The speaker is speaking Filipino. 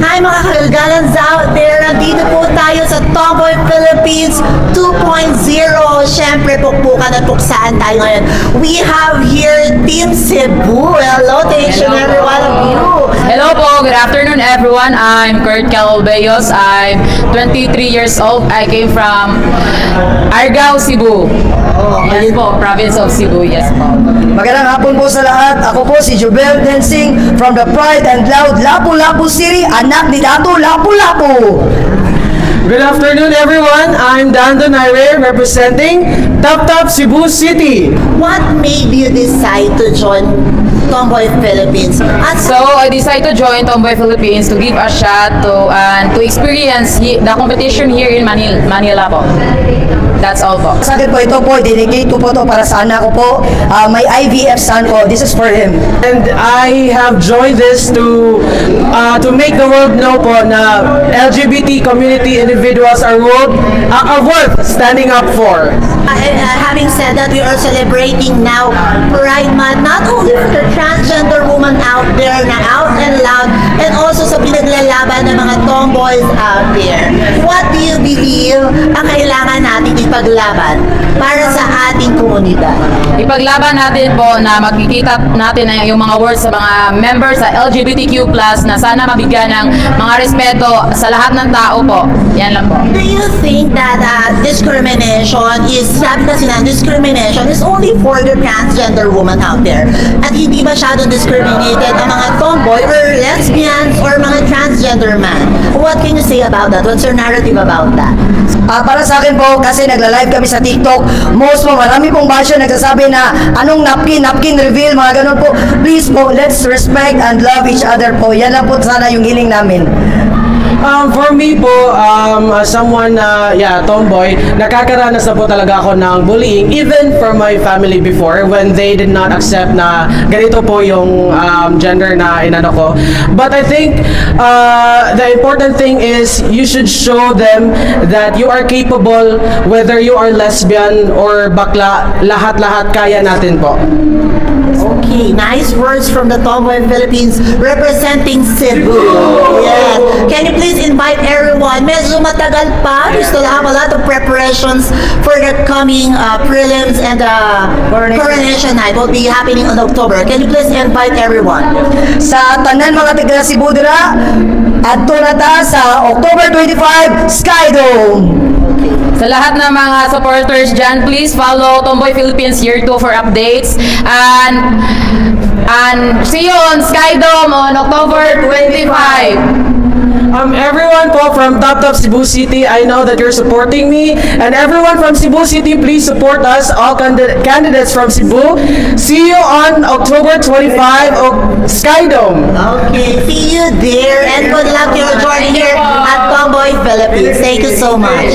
Hi mga kagagalands out there! Nandito po tayo sa Tomboy Philippines 2.0. Siyempre, pukpukan at puksaan tayo ngayon. We have here Team Cebu. Hello to each and every one of you. Hello po, good afternoon everyone. I'm Kurt Calobeyos. I'm 23 years old. I came from Argao, Cebu. Yes po, province of Cebu. Yes po. Magandang hapon po sa lahat. Ako po si Jubel Densing from the Pride and Loud Lapu-Lapu City, anak ni Dato Lapu-Lapu. Good afternoon, everyone. I'm Dan Donaire, representing Top Top Cebu City. What made you decide to join Tomboy Philippines? So I decided to join Tomboy Philippines to give a shot to experience the competition here in Manila po. That's all po. Sa akin po ito po, dedicate ko po ito para sa anak ko po. May IVF son ko. This is for him. And I have joined this to make the world know po na LGBT community individuals are worth standing up for. Having said that, we are celebrating now Pride Month, not only for the transgender woman out there na out and loud, and also sa pinaglalaban ng mga tomboys out there. What do you believe ang kailangan natin ipaglaban para sa ating komunidad? Ipaglaban natin po na makikita natin yung mga words sa mga members sa LGBTQ+ na sana mabigyan ng mga respeto sa lahat ng tao po. Yan lang po. Do you think that discrimination is only for the transgender woman out there? At hindi masyadong discriminated ang mga tomboy or lesbians or mga transgender man? What can you say about that? What's your narrative about that? Para sa akin po, kasi nagla-live kami sa TikTok, marami pong basyo nagsasabi na anong napkin reveal, mga ganun po. Please po, let's respect and love each other po. Yan lang po sana yung hiling namin. For me po, as someone tomboy, nakakaranas na po talaga ako ng bullying even from my family before when they did not accept na ganito po yung gender na inano ko. But I think the important thing is you should show them that you are capable, whether you are lesbian or bakla, lahat-lahat kaya natin po. Okay, nice words from the Tomboy Philippines representing Cebu. Yes. Can you please invite everyone? Medyo matagal pa. We still have a lot of preparations for the coming prelims and coronation night will be happening in October. Can you please invite everyone? Sa tanan mga taga Cebu dira, adto na ta sa October 25 Skydome. Sa lahat ng mga supporters dyan, please follow Tomboy Philippines Year 2 for updates. And see you on Skydome on October 25. Everyone po from Top Top Cebu City, I know that you're supporting me. And everyone from Cebu City, please support us, all candidates from Cebu. See you on October 25 of Skydome. Okay, see you there and good luck to your journey here at Tomboy Philippines. Thank you so much.